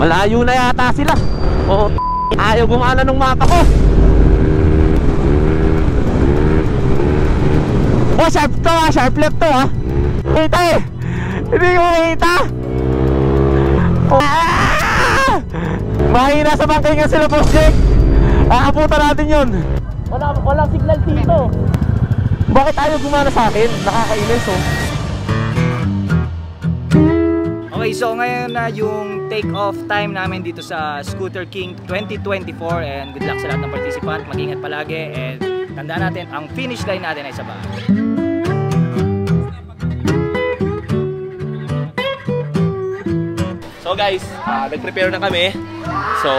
Malayo na yata sila. Oo, ayaw gumana ng mapa ko. Oh, sharp to ha, sharp left to ha. Kita eh, hindi ko makita. Mahina sa bangkingan sila, Boss Jake. Aabutan natin yun. Walang signal dito. Bakit ayaw gumana sa akin? Nakakainis oh. Okay, so ngayon na yung take-off time namin dito sa Scooter King 2024. And good luck sa lahat ng participant. Mag-ingat palagi. And tandaan natin, ang finish line natin ay sa baba. So guys, nag-prepare na kami. So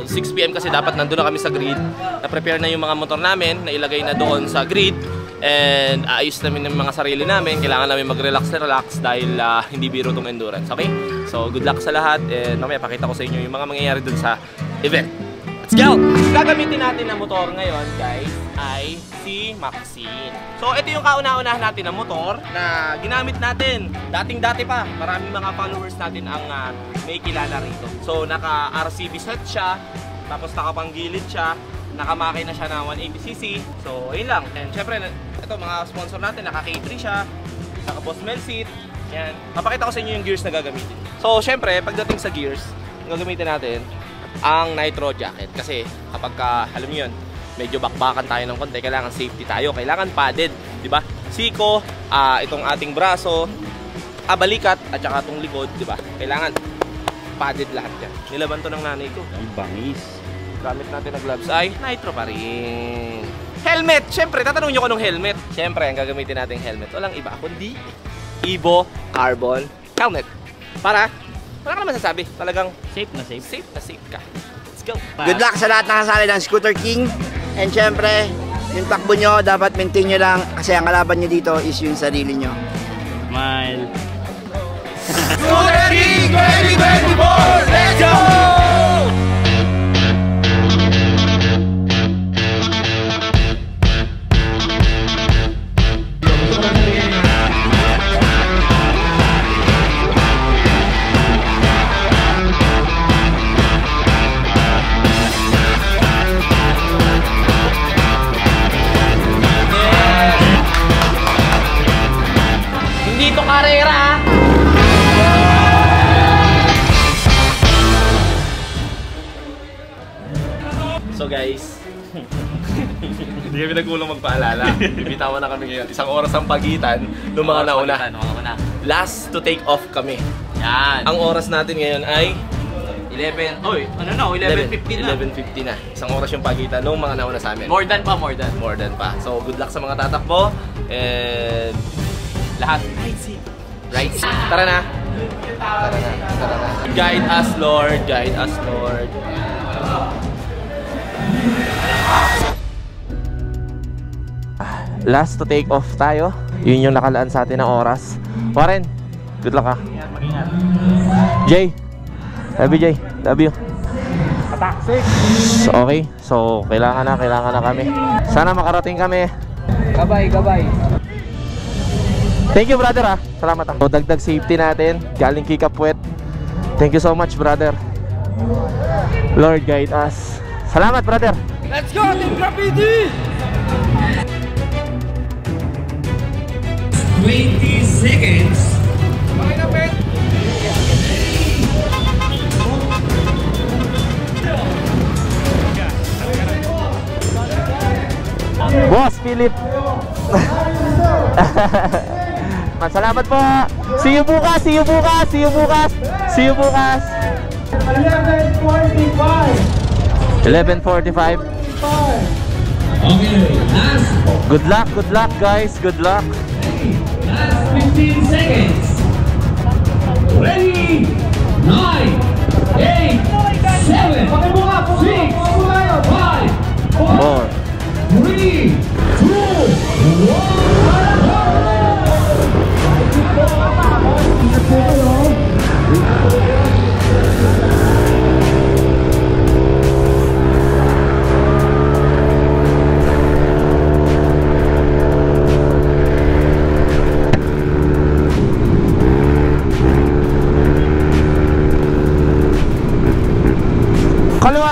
6 PM kasi dapat nandun na kami sa grid. Na-prepare na yung mga motor namin, nailagay na doon sa grid. And ayos namin ng mga sarili namin. Kailangan namin mag-relax dahil hindi biro itong endurance. Okay? So good luck sa lahat. And mamaya pakita ko sa inyo yung mga mangyayari dun sa event. Let's go! Gagamitin natin na motor ngayon guys ay si Maxine. So ito yung kauna-unahan natin na motor na ginamit natin dating-dati pa. Maraming mga followers natin ang may kilala rito. So naka RCB set siya, tapos nakapanggilid siya, nakamakina siya na 180cc. So ayun lang. And syempre ito mga sponsor natin, naka K3 siya, naka Boss Mel seat. Yan. Papakita ko sa inyo yung gears na gagamitin. So syempre pagdating sa gears, gagamitin natin ang nitro jacket kasi kapag alam niyo yun, medyo bakbakan tayo ng konti, kailangan safety tayo, kailangan padded, di ba? Siko, itong ating braso, balikat at saka itong likod, di ba? Kailangan padded lahat yan. Nilaban to ng nanay ko. Ang bangis. Gamit natin na gloves ay nitro pa rin. Helmet, syempre tatanungin niyo ko ng helmet. Syempre ang gagamitin nating helmet, walang iba kundi Evo Carbon helmet. Para wala ka naman sasabi, talagang safe na safe. Safe na safe ka. Let's go. Good luck sa lahat nakasali ng Scooter King. And syempre, yung takbo nyo, dapat maintain nyo lang kasi ang kalaban nyo dito is yung sarili nyo. Smile. Scooter King 2024! Let's go! Karera. So guys, hindi kami nagkulang magpaalala. Bibitawan na kami ngayon. 1 oras ang pagitan ng mga nauna. Last to take off kami. Yan. Ang oras natin ngayon ay 11. Oy, ano na? 11:50 na. 11:50 na. 1 oras yung pagitan ng mga nauna sa amin. More than pa. More than pa. So good luck sa mga tatakbo and lahat. Right seat. Tara na. Guide us, Lord. Guide us, Lord. Last to take off tayo. Yun yung nakalaan sa atin ng oras. Warren, good luck ha. Mag-ingat. Jay. Love you, Jay. Love you. Attack 6. Okay. So, kailangan na kami. Sana makarating kami. Gabay. Thank you brother ha. Salamat ha. So, dagdag safety natin. Galing Kikapwet. Thank you so much brother. Lord guide us. Salamat brother. Let's go Team Graffiti! 20 seconds. Okay na Pet. Boss Philip. Salamat po. See you bukas. 11:45. Okay, last. Good luck guys. Good luck. Last 15 seconds. Ready? 9, 8, 7, 6, 5, 4, 3, 2, 1.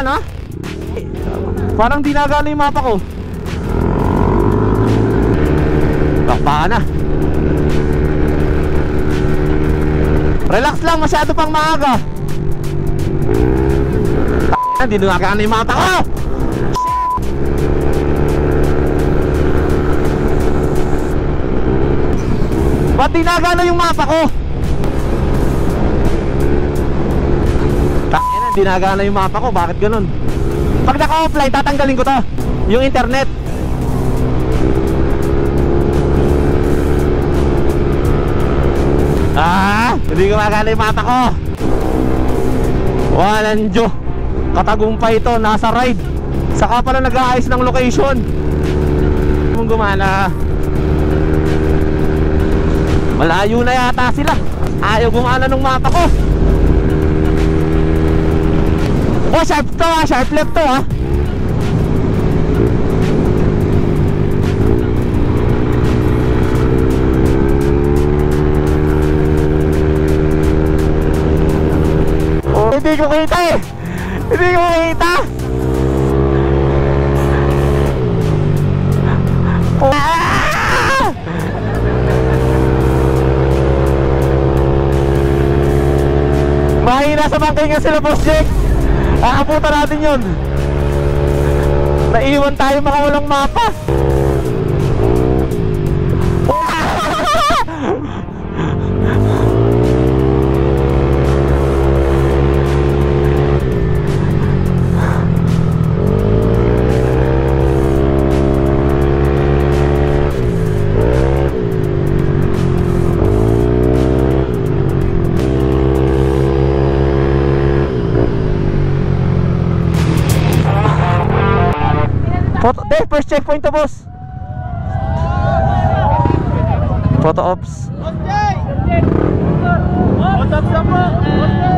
na? Parang di nagana yung mapa ko. Takbahan na. Relax lang, masyado pang maaga. Hindi nagana yung mapa ko. Ba't di nagana yung mapa ko? Hindi nagana yung mapa ko, bakit ganun? Pag naka-offline, tatanggalin ko to, yung internet. Hindi gumagana yung mapa ko. Walang Diyo. Katagumpay ito, nasa ride. Saka pala nag-aayos ng location. Kung gumana, malayo na yata sila. Ayaw gumana ng mapa ko. Oh, sharp to ha, sharp left to ha. Oh, hindi ko kita eh. Hindi ko kita. Oh. Mahina sa bangkay nga sila, Boss Jake. Aabutan natin yun. Naiwan tayo mga walang mapa. First checkpoint to, boss. Photo ops.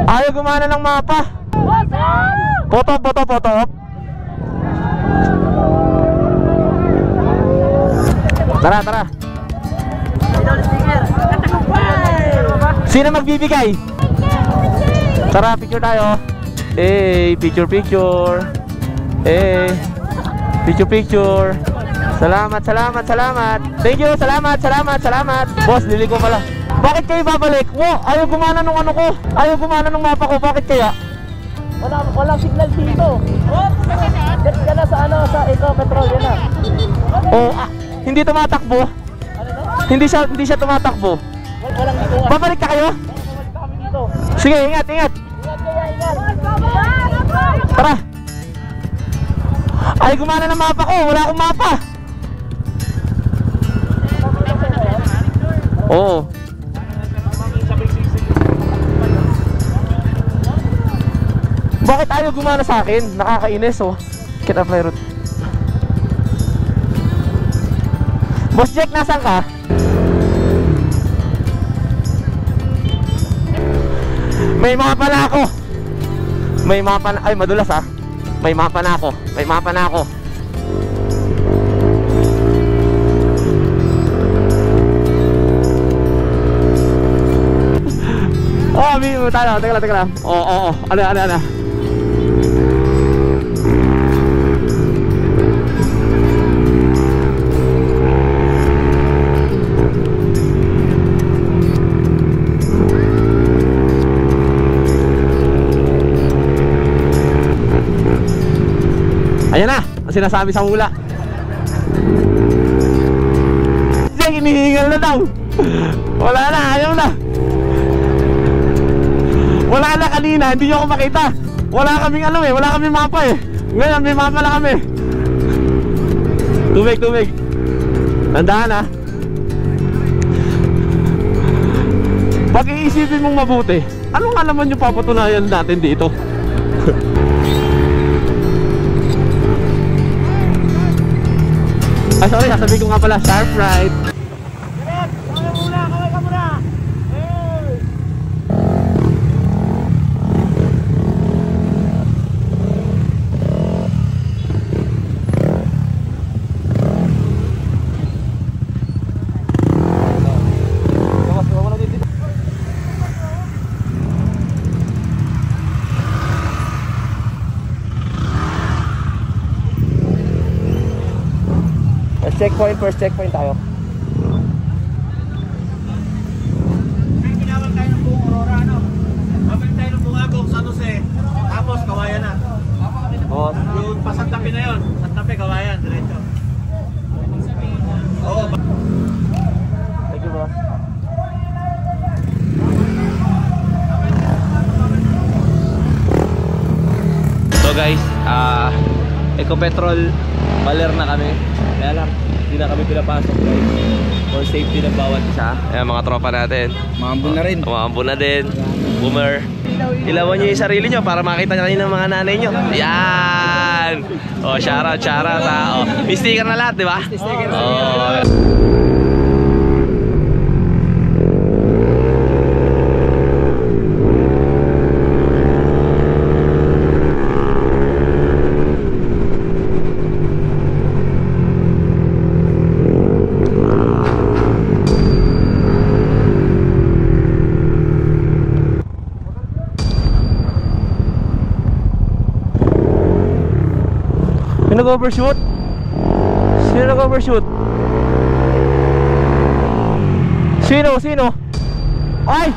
Ayaw gumana ng mapa. Photo op. Tara. Sino magbibigay? Tara, picture tayo. Picture. Picture. Salamat. Thank you, salamat. Boss, liliko pala. Bakit kayo babalik? Wow, ayaw gumana nung ano ko. Ayaw gumana nung mapa ko. Bakit kaya? Walang signal dito. Get ka na sa Eco Petrol, yan na. Oh, hindi tumatakbo. Hindi siya tumatakbo. Walang dito. Babalik ka kayo? Babalik kami dito. Sige, ingat. Ingat. Tara. Ay, gumana ng mapa ko. Wala akong mapa. Oo. Bakit ayaw gumana sa akin? Nakakainis, oh. Get up, Route. Boss Jack, nasaan ka? May mapa na ako. Ay, madulas ah. May mapa na ako. Oh, teka lang. Oo. Ano? Ayan na, ang sinasabi sa hula. Diyan, hinihingal na daw. Wala na, ayaw na. Wala na kanina, hindi nyo ako makita. Wala kaming mapa eh. Ngayon, may mapa na kami. Tubig. Tandaan ha. Pag-iisipin mong mabuti, ano nga naman yung papatunayan natin dito? Ay, sorry, sasabihin ko nga pala, sharp right. Kamay ka muna. First checkpoint tayo. Ginawal tayo ng buong Aurora, ano? Babalik tayo ng Bungabong, San Jose. Tapos, Kawayan na. Boss. Yung pasantapi na yun. Santapi, Kawayan, diretso. Oo. Thank you, boss. So guys, Ecopetrol Baler na kami. Kaya lang, hindi na kami pinapasok guys. For safety ng bawat isa. Ayan mga tropa natin. Maambon na rin. Umaambon na din. Boomer. Ilawan nyo yung sarili nyo para makita nyo ng mga nanay nyo. Yan! O, shoutout. O, may sticker na lahat, di ba? Oh. Sino nag-overshoot? Sino nag-overshoot? Sino? Ay!